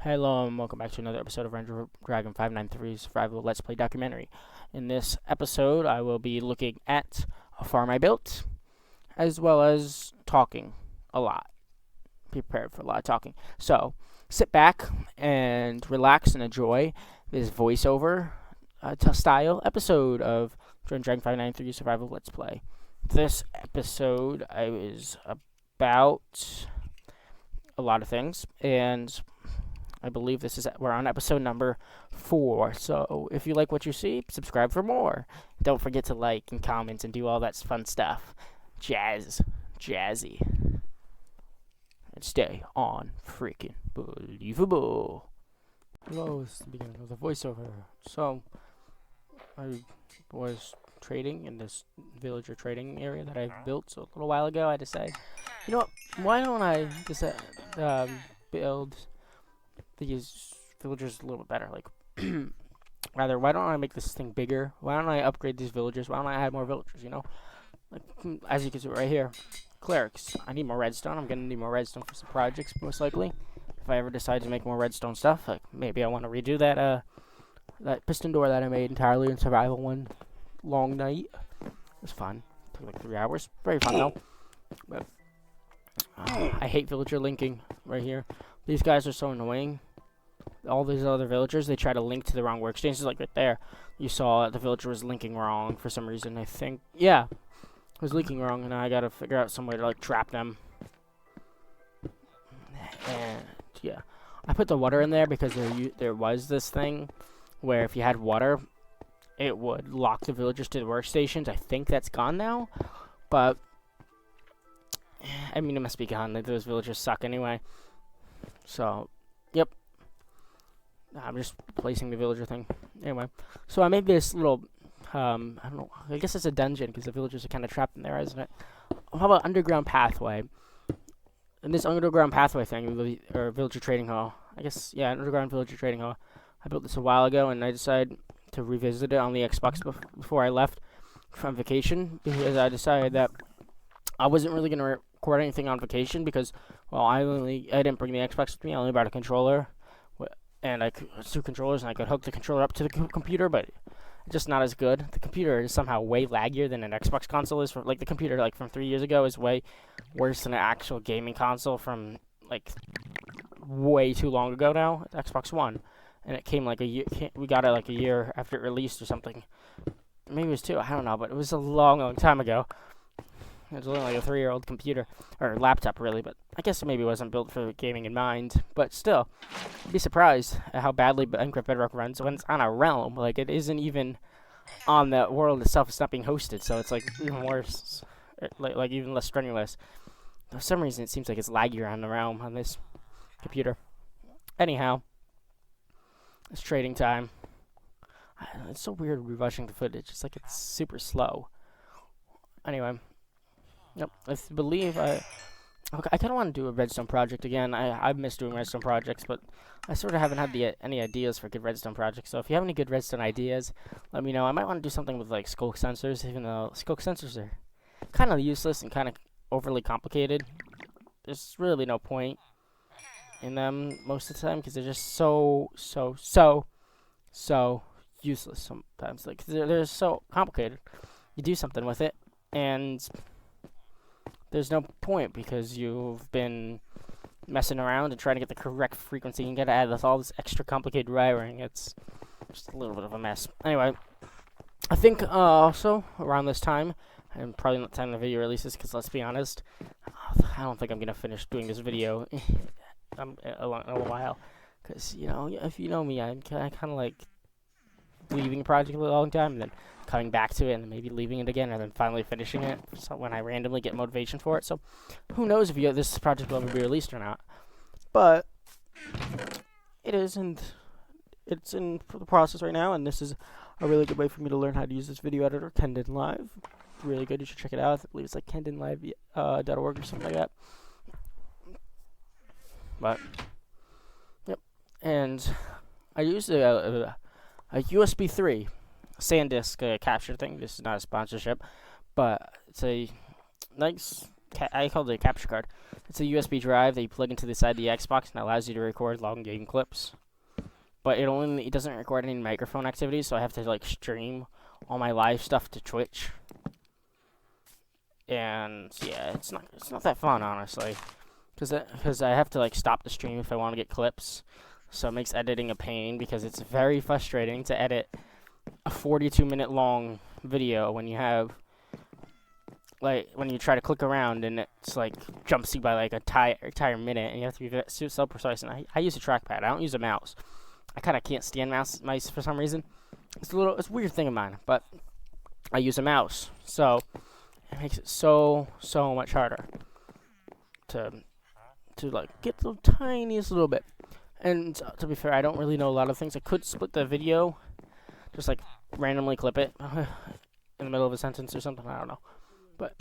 Hello and welcome back to another episode of Ranger Dragon 593 Survival Let's Play Documentary. In this episode, I will be looking at a farm I built, as well as talking a lot. Be prepared for a lot of talking. So, sit back and relax and enjoy this voiceover style episode of Dragon 593 Survival Let's Play. This episode is about a lot of things, and I believe we're on episode number 4. So if you like what you see, subscribe for more. Don't forget to like and comment and do all that fun stuff. Jazzy. And stay on freaking believable. Hello, it's the beginning of the voiceover. So I was trading in this villager trading area that I built a little while ago. I decided, you know what? Why don't I just build these villagers a little bit better? Like, rather, why don't I make this thing bigger? Why don't I upgrade these villagers? Why don't I add more villagers, you know? Like, as you can see right here, clerics. I need more redstone. I'm going to need more redstone for some projects, most likely. If I ever decide to make more redstone stuff, like, maybe I want to redo that piston door that I made entirely in survival one long night. It was fun. It took like 3 hours. Very fun, though. But, I hate villager linking right here. These guys are so annoying. All these other villagers, they try to link to the wrong workstations. Like right there, you saw the villager was linking wrong for some reason. I think, yeah, it was linking wrong, and I gotta figure out some way to like trap them. And yeah, I put the water in there because there was this thing where if you had water, it would lock the villagers to the workstations. I think that's gone now, but I mean it must be gone. Those villagers suck anyway. So, yep. I'm just placing the villager thing. Anyway, so I made this little, I don't know, I guess it's a dungeon because the villagers are kind of trapped in there, isn't it? How about underground pathway? And this underground pathway thing, or villager trading hall, I guess, yeah, underground villager trading hall. I built this a while ago, and I decided to revisit it on the Xbox before I left from vacation, because I decided that I wasn't really going to record anything on vacation because, well, I didn't bring the Xbox with me. I only brought a controller, and 2 controllers, and I could hook the controller up to the computer, but just not as good. The computer is somehow way laggier than an Xbox console is. Like the computer, like from 3 years ago, is way worse than an actual gaming console from like way too long ago now. It's Xbox One, and it came like a year. We got it like a year after it released or something. Maybe it was 2. I don't know, but it was a long time ago. It was only like a 3-year-old computer, or laptop really, but I guess maybe it wasn't built for gaming in mind. But still, I'd be surprised at how badly Minecraft Bedrock runs when it's on a realm. Like, it isn't even on the world itself. It's not being hosted, so it's like even worse, like even less strenuous. For some reason, it seems like it's laggier on the realm on this computer. Anyhow, it's trading time. It's so weird rushing the footage. It's like it's super slow. Anyway. Yep, I believe I kind of want to do a redstone project again. I miss doing redstone projects, but I sort of haven't had any ideas for good redstone projects. So if you have any good redstone ideas, let me know. I might want to do something with like sculk sensors, even though sculk sensors are kind of useless and kind of overly complicated. There's really no point in them most of the time because they're just so useless sometimes. Like they're so complicated. You do something with it, and there's no point because you've been messing around and trying to get the correct frequency. You gotta add all this extra complicated wiring. It's just a little bit of a mess. Anyway, I think also around this time, and probably not the time the video releases, because let's be honest, I don't think I'm gonna finish doing this video in a while. Because you know, if you know me, I'm kind of like leaving a project a long time and then coming back to it and then maybe leaving it again and then finally finishing it when I randomly get motivation for it. So who knows if this project will ever be released or not. But it is, and it's in the process right now, and this is a really good way for me to learn how to use this video editor, Kendon Live. It's really good. You should check it out. I believe it's like kendonlive.org or something like that. But yep, and I used a USB 3 SanDisk capture thing. This is not a sponsorship, but it's a nice I call it a capture card. It's a USB drive that you plug into the side of the Xbox, and it allows you to record long game clips. But it doesn't record any microphone activities, so I have to like stream all my live stuff to Twitch. And yeah, it's not that fun, honestly, because I have to like stop the stream if I want to get clips. So it makes editing a pain because it's very frustrating to edit a 42-minute long video when you have when you try to click around and it's like jumps you by like entire minute, and you have to be so precise. And I use a trackpad. I don't use a mouse. I kind of can't stand mice for some reason. It's a weird thing of mine, but I use a mouse, so it makes it so much harder to like get the tiniest little bit. And to be fair, I don't really know a lot of things. I could split the video, just like randomly clip it in the middle of a sentence or something. I don't know, but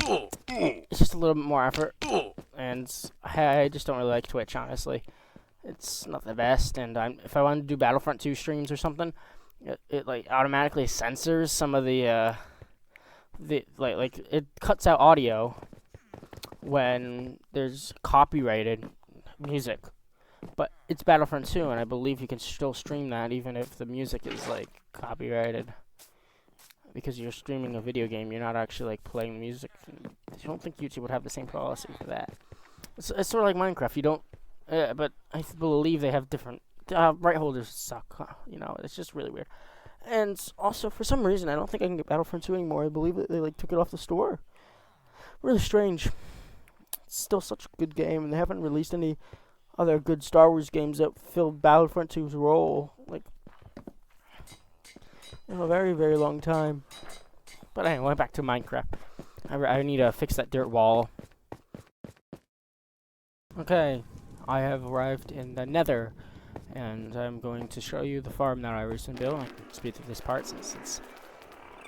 it's just a little bit more effort, and I just don't really like Twitch, honestly. It's not the best, and if I wanted to do Battlefront 2 streams or something, it like automatically censors some of the like it cuts out audio when there's copyrighted music. But it's Battlefront 2, and I believe you can still stream that even if the music is like copyrighted, because you're streaming a video game. You're not actually like playing music. I don't think YouTube would have the same policy for that. It's sort of like Minecraft. You don't. But I believe they have different right holders suck. You know, it's just really weird. And also, for some reason, I don't think I can get Battlefront 2 anymore. I believe that they like took it off the store. Really strange. It's still such a good game, and they haven't released any other good Star Wars games that fill Battlefront 2's role like in a very, very long time. But anyway, back to Minecraft. I need to fix that dirt wall. Okay. I have arrived in the Nether, and I'm going to show you the farm that I recently built. I can speed through this part since it's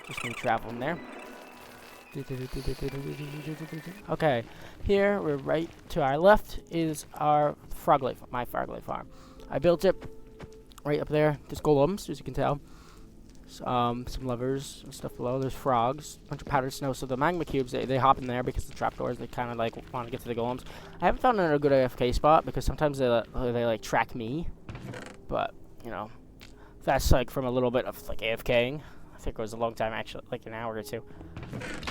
just me traveling there. Okay, here we're right to our left is our my froglight farm. I built it right up there. There's golems, as you can tell. Some levers and stuff below. There's frogs, a bunch of powdered snow. So the magma cubes, they hop in there because the trapdoors. They kind of like want to get to the golems. I haven't found a good AFK spot because sometimes they like track me. But you know, that's like from a little bit of like AFKing. I think it was a long time, actually, like an hour or two.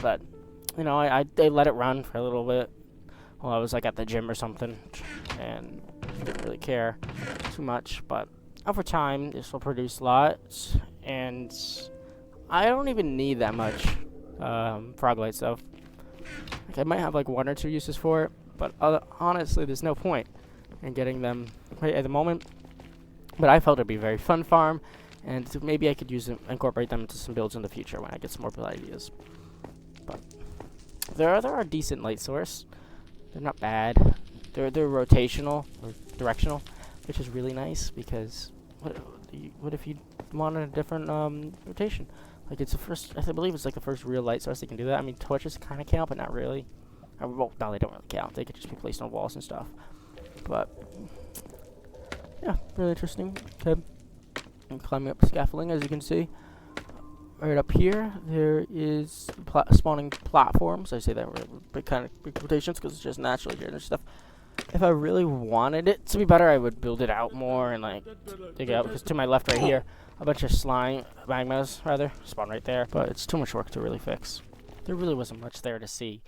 But you know, they let it run for a little bit while I was like at the gym or something, and didn't really care too much. But over time, this will produce lots. And I don't even need that much froglight stuff. Like, I might have like one or two uses for it, but honestly, there's no point in getting them right at the moment. But I felt it'd be a very fun farm, and maybe I could incorporate them into some builds in the future when I get some more build ideas. But there are a decent light source. They're not bad. They're rotational or directional, which is really nice because what if you wanted a different rotation? Like it's the first, I believe it's like the first real light source they can do that. I mean, torches kind of count, but not really. Well, no, they don't really count. They could just be placed on walls and stuff. But yeah, really interesting. Okay, I'm climbing up scaffolding, as you can see. Right up here, there is spawning platforms. I say that with kind of big quotations because it's just naturally here and stuff. If I really wanted it to be better, I would build it out more and like dig it out. Because to my left, right here, a bunch of magmas rather spawn right there. But it's too much work to really fix. There really wasn't much there to see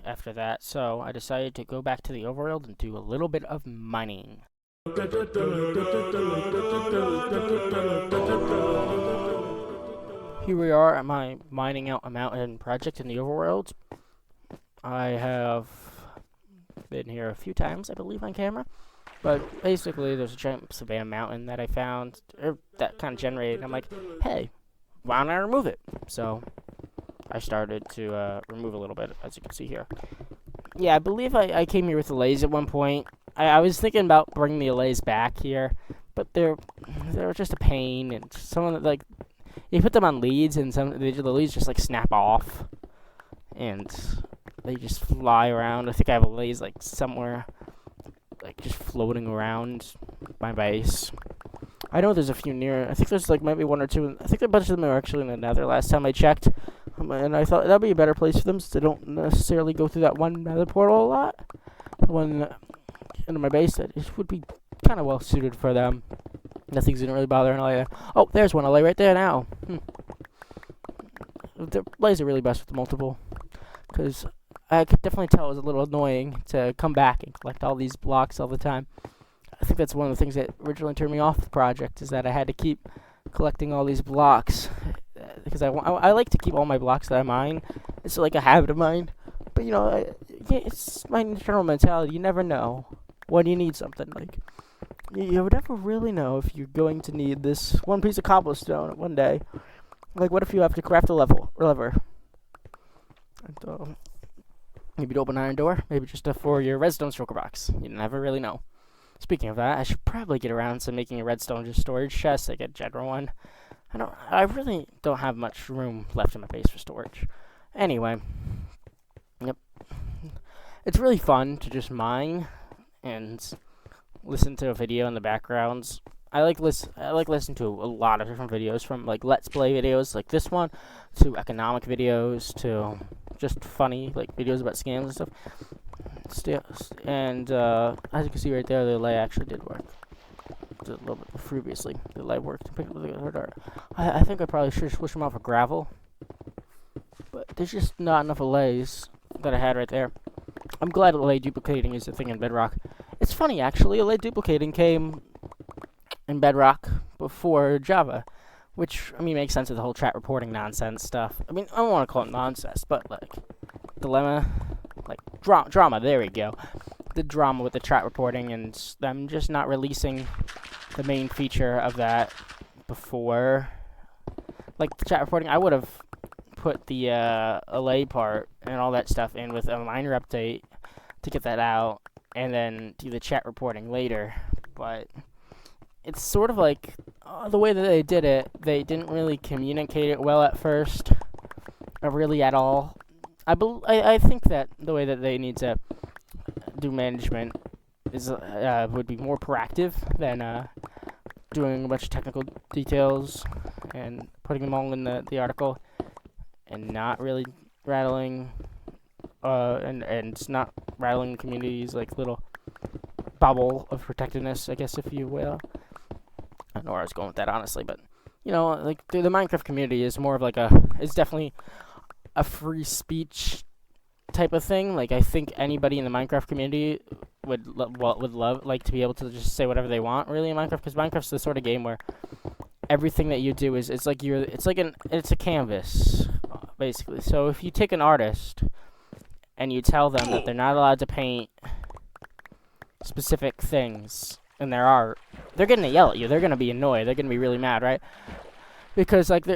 after that, so I decided to go back to the overworld and do a little bit of mining. Here we are at my mining out a mountain project in the overworld. I have been here a few times, I believe, on camera. But basically, there's a giant savanna mountain that I found, that kind of generated. I'm like, hey, why don't I remove it? So I started to remove a little bit, as you can see here. Yeah, I believe I came here with the lays at one point. I was thinking about bringing the lays back here, but they're just a pain, and some of the, like, you put them on leads, and the leads just like snap off, and they just fly around. I think I have a lays like somewhere, like just floating around my base. I know there's a few near. I think there's like maybe one or two. I think a bunch of them are actually in the Nether. Last time I checked, And I thought that'd be a better place for them, since they don't necessarily go through that one nether portal a lot. The one into my base, that it would be kind of well suited for them. Nothing's gonna really bother an LA. Oh, there's one LA right there now. The laser really best with the multiple, because I could definitely tell it was a little annoying to come back and collect all these blocks all the time. I think that's one of the things that originally turned me off the project, is that I had to keep collecting all these blocks, because I like to keep all my blocks that I mine. It's like a habit of mine. But you know, it's my internal mentality. You never know when you need something. Like, you would never really know if you're going to need this one piece of cobblestone one day. Like, what if you have to craft a lever? And, maybe to open an iron door, maybe just for your redstone shulker box. You never really know. Speaking of that, I should probably get around to making a redstone just storage chest, like a general one. I really don't have much room left in my base for storage. Anyway, yep. It's really fun to just mine and listen to a video in the backgrounds. I like listening to a lot of different videos, from like let's play videos like this one, to economic videos, to just funny like videos about scams and stuff. And as you can see right there, the delay actually did work. A little bit previously, the delay worked. I think I probably should switch them out for gravel, but there's just not enough allays that I had right there. I'm glad allay duplicating is a thing in Bedrock. It's funny actually, allay duplicating came in Bedrock before Java, which, I mean, makes sense with the whole chat reporting nonsense stuff. I mean, I don't want to call it nonsense, but like dilemma, like drama. There we go. The drama with the chat reporting and them just not releasing the main feature of that before. Like the chat reporting, I would have put the allay part and all that stuff in with a minor update to get that out, and then do the chat reporting later. But it's sort of like the way that they did it, they didn't really communicate it well at first, or really at all. I think that the way that they need to do management is would be more proactive than doing a bunch of technical details and putting them all in the article, and not really rattling and not rattling the community's like little bubble of protectiveness, I guess, if you will. I don't know where I was going with that, honestly, but you know, like the Minecraft community is more of like it's definitely a free speech type of thing. Like, I think anybody in the Minecraft community would love like to be able to just say whatever they want, really, in Minecraft, because Minecraft's the sort of game where everything that you do it's a canvas, basically. So if you take an artist and you tell them that they're not allowed to paint specific things in their art, they're gonna yell at you. They're gonna be annoyed. They're gonna be really mad, right? Because like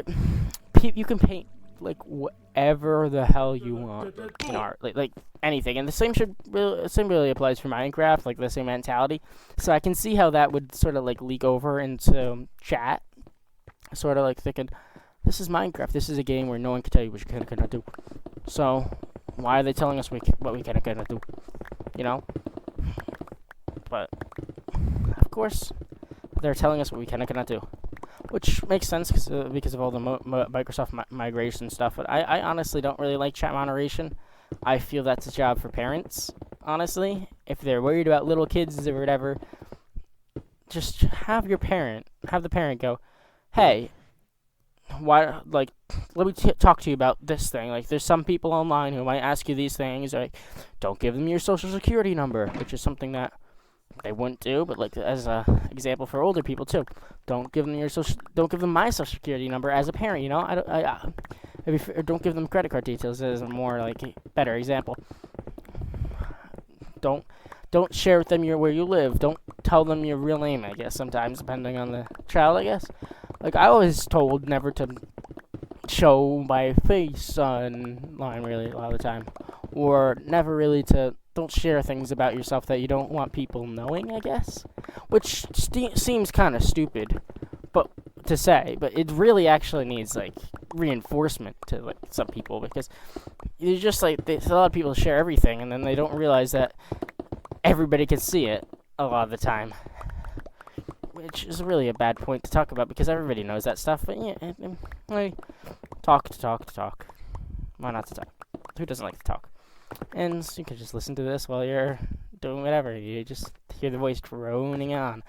you can paint like whatever the hell you want in art, like anything, and the same really applies for Minecraft, like the same mentality. So I can see how that would sort of like leak over into chat, sort of like thinking, this is Minecraft, this is a game where no one can tell you what you can and cannot do. So why are they telling us what we can and cannot do? You know? But of course, they're telling us what we can and cannot do, which makes sense because of all the Microsoft migration stuff. But I honestly don't really like chat moderation. I feel that's a job for parents, honestly. If they're worried about little kids or whatever, just have the parent go, hey, why, like, let me talk to you about this thing. Like, there's some people online who might ask you these things. Like, don't give them your social security number, which is something that they wouldn't do, but like as a example for older people too. Don't give them my social security number as a parent. You know, don't give them credit card details as a more like better example. Don't share with them where you live. Don't tell them your real name, I guess, sometimes, depending on the child, I guess. Like, I was told never to show my face online, really, a lot of the time. Or never really don't share things about yourself that you don't want people knowing, I guess. Which seems kind of stupid to say, but it really actually needs, like, reinforcement to, like, some people, because you're just, like, a lot of people share everything, and then they don't realize that everybody can see it a lot of the time, which is really a bad point to talk about, because everybody knows that stuff. But yeah, like, talk. Why not to talk? Who doesn't like to talk? And so you can just listen to this while you're doing whatever. You just hear the voice droning on.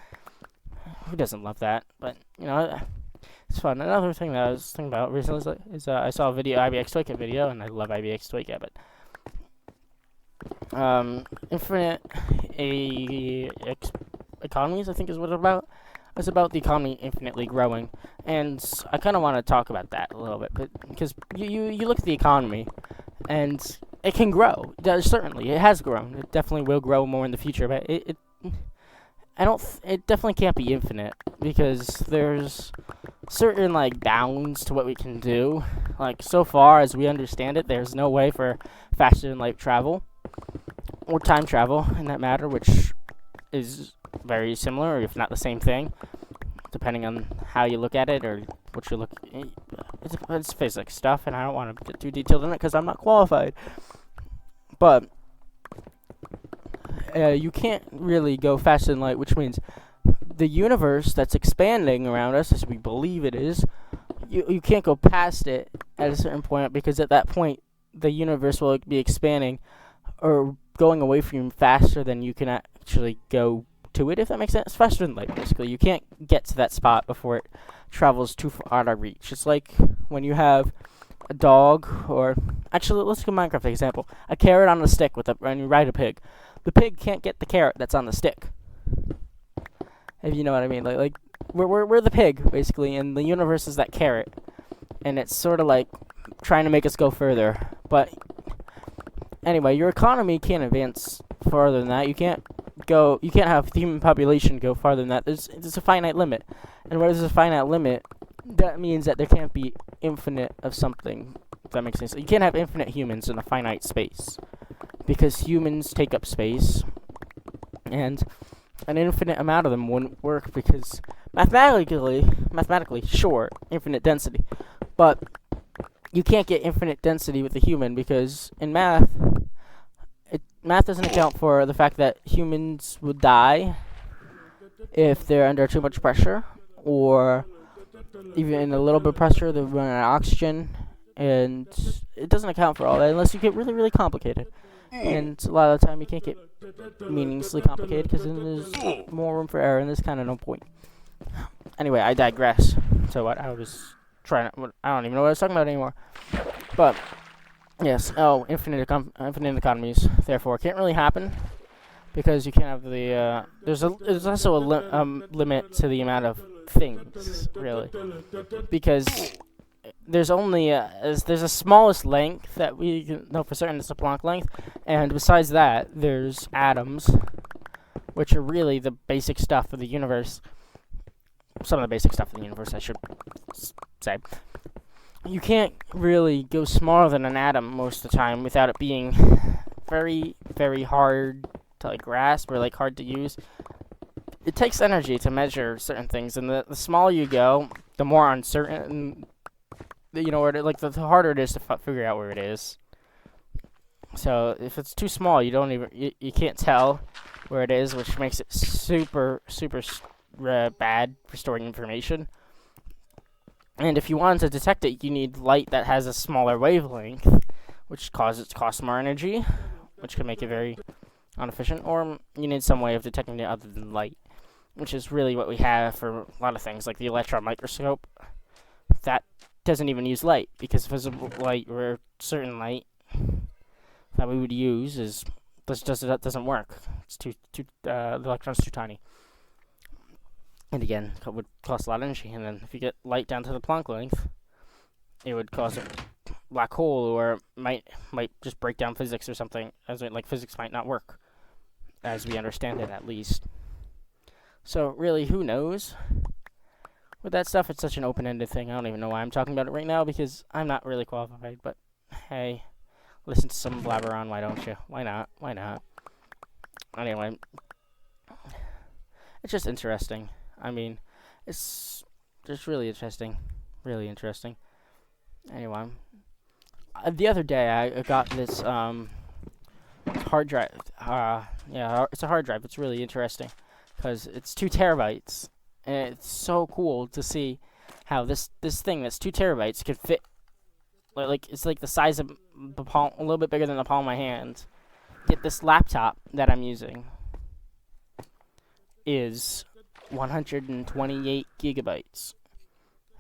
Who doesn't love that? But, you know, it's fun. Another thing that I was thinking about recently is I saw a video, IBX Toycat video, and I love IBX Toycat, but infinite economies, I think is what it's about. It's about the economy infinitely growing, and I kind of want to talk about that a little bit, but because you look at the economy, and it can grow. Certainly, it has grown. It definitely will grow more in the future, but it definitely can't be infinite, because there's certain, like, bounds to what we can do. Like, so far as we understand it, there's no way for faster than light travel, or time travel, in that matter, which is very similar, or if not the same thing, depending on how you look at it, or what you look. It's physics stuff, and I don't want to get too detailed in it, because I'm not qualified. But you can't really go faster than light, which means the universe that's expanding around us, as we believe it is, you can't go past it at a certain point, because at that point, the universe will be expanding, or going away from you faster than you can actually go to it, if that makes sense. Faster than light, basically. You can't get to that spot before it travels too far out of reach. It's like when you have a dog, or actually, let's go Minecraft example. A carrot on a stick and you ride a pig. The pig can't get the carrot that's on the stick. If you know what I mean. Like we're the pig, basically, and the universe is that carrot. And it's sort of like trying to make us go further. But anyway, your economy can't advance farther than that. You can't have the human population go farther than that. There's a finite limit. And where there's a finite limit, that means that there can't be infinite of something, if that makes sense. You can't have infinite humans in a finite space, because humans take up space, and an infinite amount of them wouldn't work, because mathematically, sure, infinite density, but you can't get infinite density with a human, because in math doesn't account for the fact that humans would die if they're under too much pressure, or even a little bit of pressure, they run out of oxygen, and it doesn't account for all that unless you get really, really complicated. And a lot of the time you can't get meaninglessly complicated, because then there's more room for error, and there's kind of no point. Anyway, I digress. So what I was trying to, I don't even know what I was talking about anymore. But yes, infinite economies, therefore, can't really happen, because you can't have the, there's also a limit to the amount of things, really, because there's only there's a smallest length that we can know for certain. It's a Planck length, and besides that, there's atoms, which are really the basic stuff of the universe. Some of the basic stuff of the universe, I should say. You can't really go smaller than an atom most of the time without it being very, very hard to, like, grasp, or, like, hard to use. It takes energy to measure certain things, and the smaller you go, the more uncertain, you know, the harder it is to figure out where it is. So if it's too small, you can't tell where it is, which makes it super, super bad for storing information. And if you wanted to detect it, you need light that has a smaller wavelength, which costs more energy, which can make it very inefficient, or you need some way of detecting it other than light, which is really what we have for a lot of things, like the electron microscope. That doesn't even use light, because visible light, or certain light that we would use, that doesn't work. It's the electron's too tiny. And again, it would cost a lot of energy. And then if you get light down to the Planck length, it would cause a black hole, or might just break down physics or something. Like physics might not work, as we understand it, at least. So really, who knows? With that stuff, it's such an open-ended thing. I don't even know why I'm talking about it right now, because I'm not really qualified. But hey, listen to some blabber on, why don't you? Why not? Why not? Anyway, it's just interesting. I mean, it's just really interesting. Really interesting. Anyway, the other day I got this hard drive. Yeah, it's a hard drive. It's really interesting, because it's 2 terabytes. And it's so cool to see how this thing that's 2 terabytes could fit like it's like the size of the palm, a little bit bigger than the palm of my hand. Yet this laptop that I'm using is 128 gigabytes.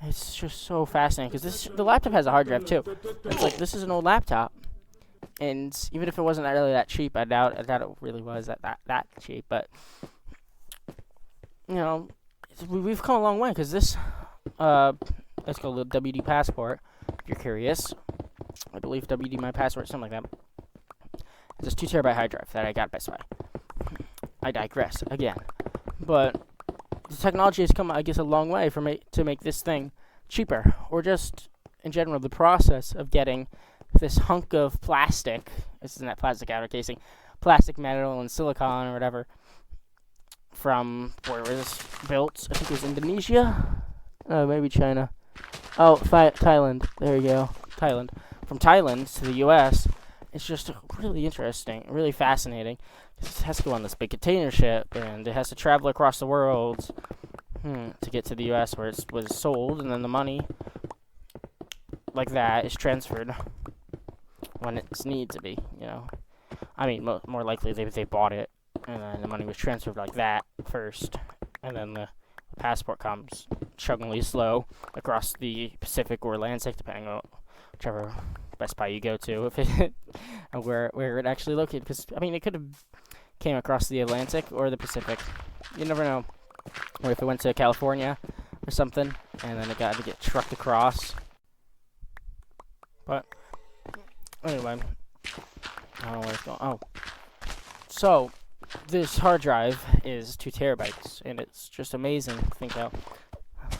It's just so fascinating because the laptop has a hard drive too. It's like this is an old laptop, and even if it wasn't really that cheap, I doubt it really was that cheap. But you know, we've come a long way because this let's go with WD Passport. If you're curious, I believe WD My Passport, something like that. It's a 2 terabyte hard drive that I got at Best Buy. I digress again, but the technology has come, I guess, a long way to make this thing cheaper, or just in general the process of getting this hunk of plastic. This isn't that plastic outer casing, plastic, metal, and silicon or whatever. From where was this built? I think it was Indonesia. Oh, maybe China. Oh, Thailand. There you go. Thailand. From Thailand to the U.S. It's just really interesting, really fascinating. It has to go on this big container ship, and it has to travel across the world to get to the U.S. where it was sold, and then the money, like that, is transferred when it's need to be. You know, I mean, more likely they bought it, and then the money was transferred like that first, and then the passport comes chuggingly slow across the Pacific or Atlantic, depending on whichever Best Buy you go to, if it where it actually located. Because I mean, it could have came across the Atlantic or the Pacific. You never know. Or if it went to California or something, and then it got to get trucked across. But anyway, I don't know where it's going. Oh, so this hard drive is 2 terabytes, and it's just amazing to think how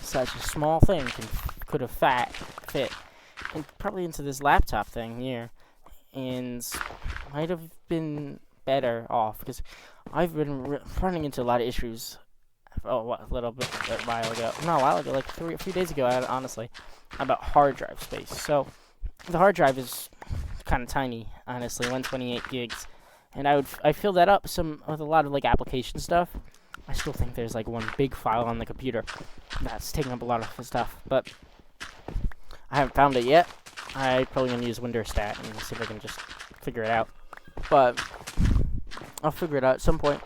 such a small thing could have fit and probably into this laptop thing here, and might have been better off because I've been running into a lot of issues. A while ago, like a few days ago, honestly, about hard drive space. So the hard drive is kind of tiny, honestly, 128 gigs, and I fill that up with a lot of like application stuff. I still think there's like one big file on the computer that's taking up a lot of stuff, but I haven't found it yet. I'm probably gonna use Windows Stat and see if I can just figure it out. But I'll figure it out at some point.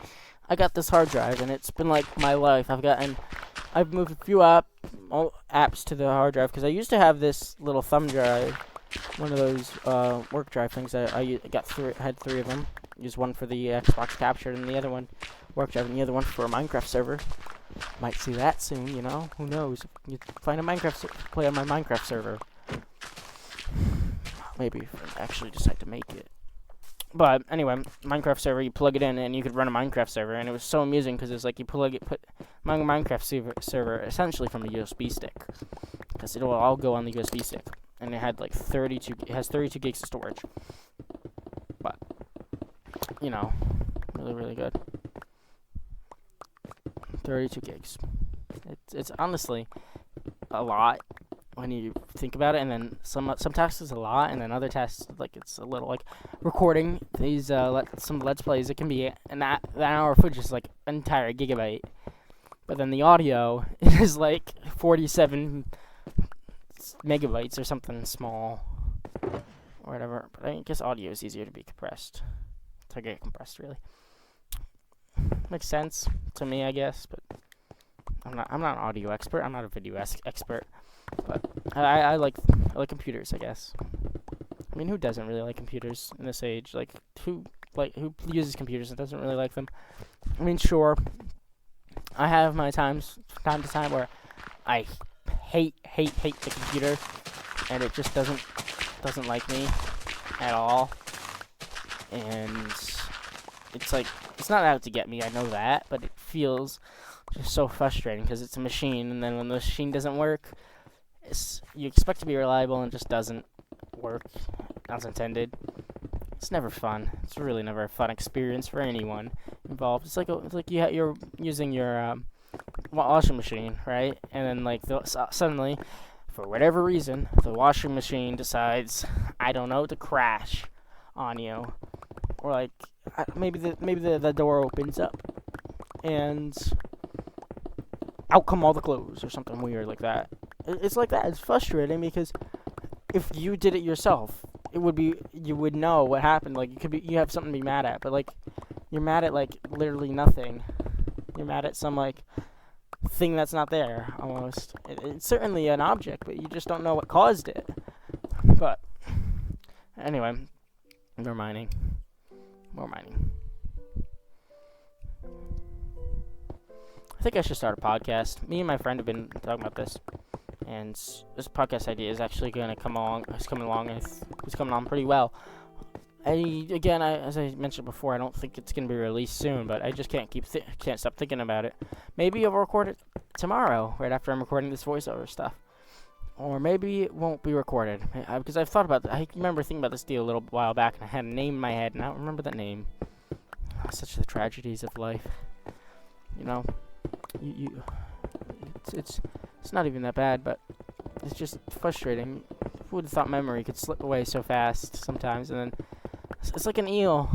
I got this hard drive, and it's been like my life. I've moved a few apps to the hard drive because I used to have this little thumb drive, one of those work drive things that I had 3 of them. Used one for the Xbox Capture, and the other one work drive, and the other one for a Minecraft server. Might see that soon, you know. Who knows? You find a play on my Minecraft server. Maybe if I actually decide to make it. But anyway, Minecraft server, you plug it in and you could run a Minecraft server, and it was so amusing because it's like you put my Minecraft server essentially from a USB stick, because it'll all go on the USB stick, and it had like 32 gigs of storage. But you know, really good. 32 gigs. It's honestly a lot when you think about it, and then some tasks is a lot, and then other tasks like it's a little, like recording these some Let's Plays. It can be an hour of footage is like an entire gigabyte, but then the audio is like 47 megabytes or something small or whatever. But I guess audio is easier to be compressed, to get compressed, really. Makes sense to me, I guess, but I'm not an audio expert. I'm not a video expert. But I like computers, I guess. I mean, who doesn't really like computers in this age? Like, who uses computers and doesn't really like them? I mean, sure, I have my time to time where I hate the computer, and it just doesn't like me at all. And it's like, it's not out to get me, I know that, but it feels just so frustrating because it's a machine, and then when the machine doesn't work, you expect to be reliable and it just doesn't work as intended. It's never fun. It's really never a fun experience for anyone involved. It's like you're using your washing machine, right? And then suddenly, for whatever reason, the washing machine decides, I don't know, to crash on you, or like maybe the door opens up and out come all the clothes or something weird like that. It's like that. It's frustrating because if you did it yourself, it would be, you would know what happened. Like, you have something to be mad at, but like, you're mad at like literally nothing. You're mad at some like thing that's not there, almost. It's certainly an object, but you just don't know what caused it. But anyway, more mining. I think I should start a podcast. Me and my friend have been talking about this, and this podcast idea is actually going to come along. It's coming along pretty well. As I mentioned before, I don't think it's going to be released soon, but I just can't stop thinking about it. Maybe I'll record it tomorrow, right after I'm recording this voiceover stuff. Or maybe it won't be recorded, because I've thought about I remember thinking about this deal a little while back, and I had a name in my head, and I don't remember that name. Such the tragedies of life. You know, it's not even that bad, but it's just frustrating. Who would have thought memory could slip away so fast sometimes, and then it's like an eel.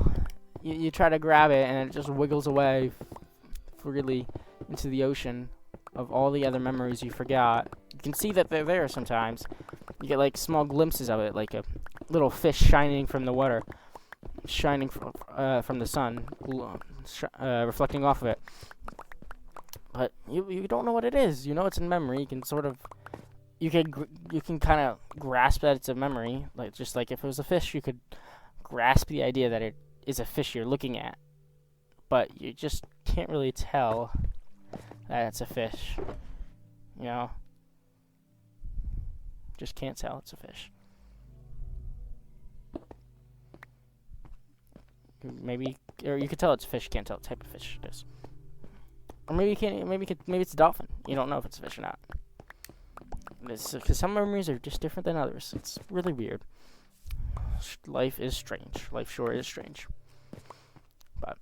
You try to grab it, and it just wiggles away freely into the ocean of all the other memories you forgot. You can see that they're there sometimes. You get like small glimpses of it, like a little fish shining from the water, shining from the sun, reflecting off of it. But you don't know what it is. You know it's in memory. You can sort of, you can kind of grasp that it's a memory. Like, just like if it was a fish, you could grasp the idea that it is a fish you're looking at. But you just can't really tell that it's a fish. You know? Just can't tell it's a fish. Maybe, or you could tell it's a fish, you can't tell what type of fish it is. Or maybe you can't. Maybe it's a dolphin. You don't know if it's a fish or not. Because some memories are just different than others. It's really weird. Life is strange. Life sure is strange. But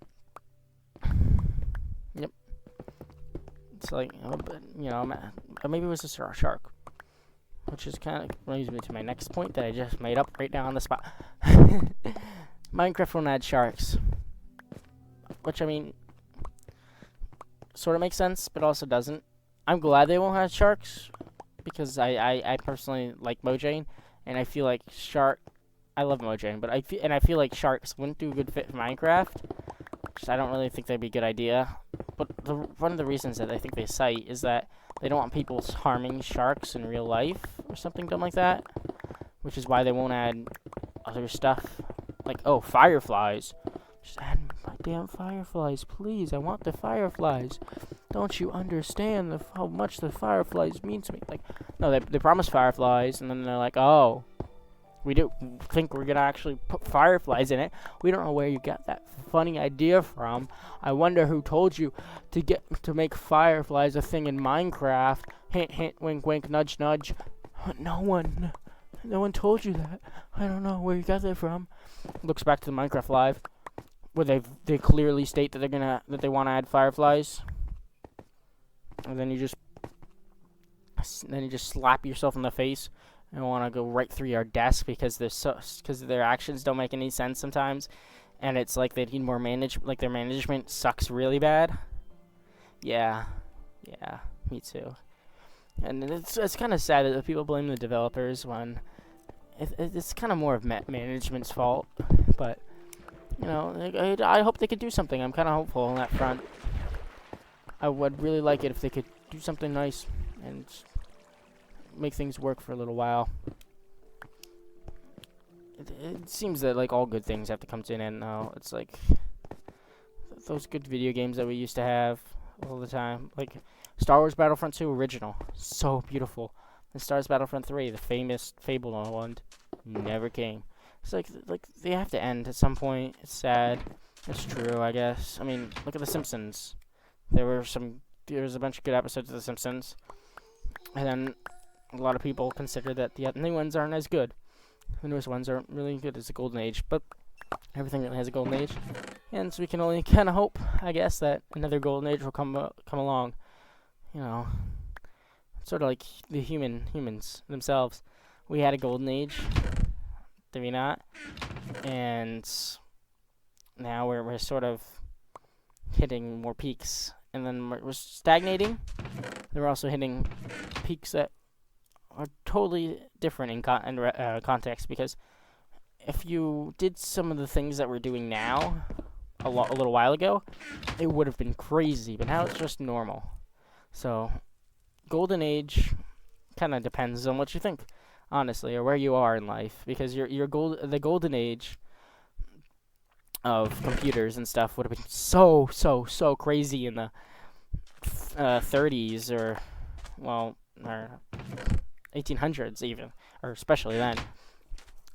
yep. It's like, maybe it was a shark, which is kind of brings me to my next point that I just made up right now on the spot. Minecraft won't add sharks, which, I mean, sort of makes sense, but also doesn't. I'm glad they won't have sharks, because I personally like Mojang, and I feel like I love Mojang, but I feel like sharks wouldn't do a good fit for Minecraft. Just, I don't really think that'd be a good idea. But one of the reasons that I think they cite is that they don't want people harming sharks in real life or something dumb like that, which is why they won't add other stuff like, oh, fireflies. Just add my damn fireflies, please. I want the fireflies. Don't you understand how much the fireflies mean to me? Like, no, they promise fireflies, and then they're like, oh, we do think we're gonna actually put fireflies in it. We don't know where you got that funny idea from. I wonder who told you to make fireflies a thing in Minecraft. Hint, hint, wink, wink, nudge, nudge. No one told you that. I don't know where you got that from. Looks back to the Minecraft Live, where they clearly state that they want to add fireflies, and then you just slap yourself in the face and want to go right through your desk because their actions don't make any sense sometimes, and it's like they need more like their management sucks really bad. Yeah, me too. And it's kind of sad that people blame the developers when it's kind of more of management's fault, but. I hope they could do something. I'm kind of hopeful on that front. I would really like it if they could do something nice and make things work for a little while. It seems that, like, all good things have to come to an end now. It's like those good video games that we used to have all the time. Like Star Wars Battlefront 2 original. So beautiful. And Star Wars Battlefront 3, the famous Fable one, never came. It's like they have to end at some point. It's sad. It's true, I guess. I mean, look at The Simpsons. There was a bunch of good episodes of The Simpsons, and then a lot of people consider that the new ones aren't as good. The newest ones aren't really good as the Golden Age, but everything really has a Golden Age, and so we can only kind of hope, I guess, that another Golden Age will come along. Sort of like the humans themselves. We had a Golden Age. Did we not? And now we're sort of hitting more peaks, and then we're stagnating. We're also hitting peaks that are totally different in context, because if you did some of the things that we're doing now a little while ago, it would have been crazy, but now it's just normal. So, golden age kind of depends on what you think, honestly, or where you are in life, because the golden age of computers and stuff would have been so crazy in the 30s, or 1800s even, or especially then.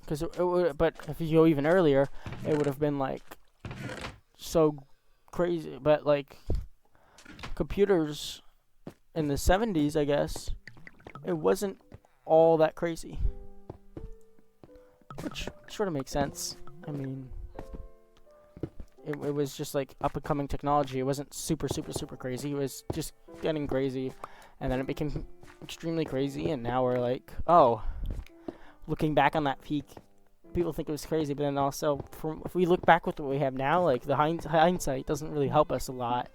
Because but if you go even earlier, it would have been like so crazy. But like computers in the 70s, I guess, it wasn't all that crazy, which sort of makes sense. I mean, it was just like up and coming technology. It wasn't super crazy. It was just getting crazy, and then it became extremely crazy, and now we're like, oh, looking back on that peak, people think it was crazy, but then also, if we look back with what we have now, like the hindsight doesn't really help us a lot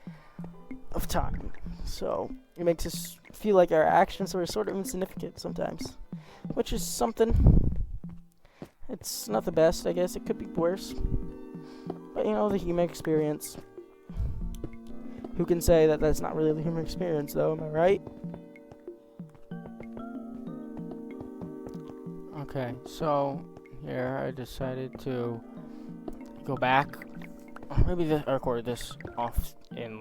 of time. So it makes us feel like our actions are sort of insignificant sometimes, which is something. It's not the best, I guess. It could be worse, but the human experience. Who can say that that's not really the human experience, though? Am I right? Okay, so here I decided to go back. Maybe I recorded this off in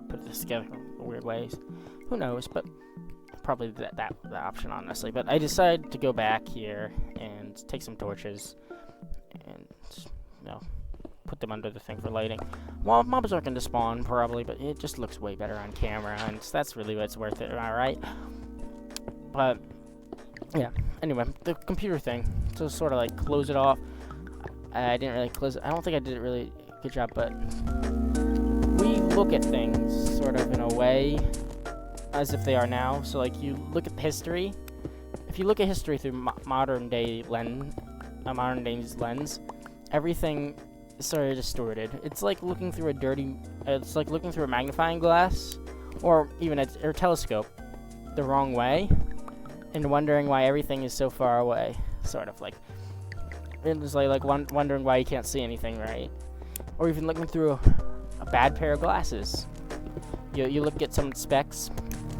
put this together in weird ways. Who knows? But probably that option, honestly. But I decided to go back here and take some torches and put them under the thing for lighting. Well, mobs aren't going to spawn probably, but it just looks way better on camera, and that's really what's worth it. All right. But yeah. Anyway, the computer thing, to sort of like close it off. I didn't really close it. I don't think I did it really good job, but we look at things sort of in a way as if they are now. So like you look at history. If you look at history through modern day's lens, everything is sort of distorted. It's like looking through a magnifying glass, or even a telescope, the wrong way, and wondering why everything is so far away. Sort of like it's like wondering why you can't see anything, right? Or even looking through a bad pair of glasses. You look at some specs,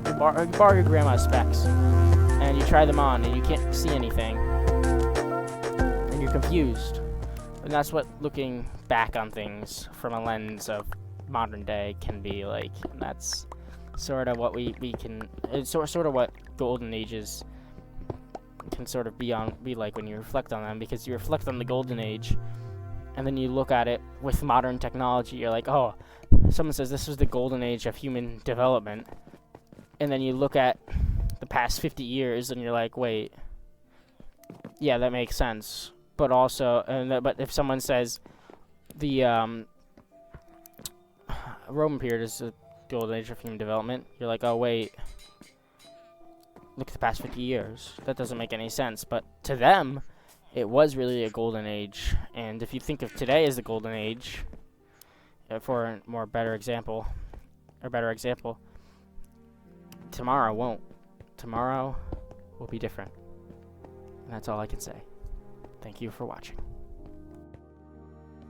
you borrow your grandma's specs, and you try them on, and you can't see anything, and you're confused. And that's what looking back on things from a lens of modern day can be like. And that's sort of what we can. It's sort of what golden ages can sort of be like when you reflect on them, because you reflect on the golden age, and then you look at it with modern technology. You're like, oh, someone says this was the golden age of human development, and then you look at the past 50 years, and you're like, wait, yeah, that makes sense. But also, but if someone says the Roman period is the golden age of human development, you're like, oh wait, look at the past 50 years. That doesn't make any sense. But to them, it was really a golden age. And if you think of today as the golden age, for a better example, tomorrow won't. Tomorrow will be different. And that's all I can say. Thank you for watching.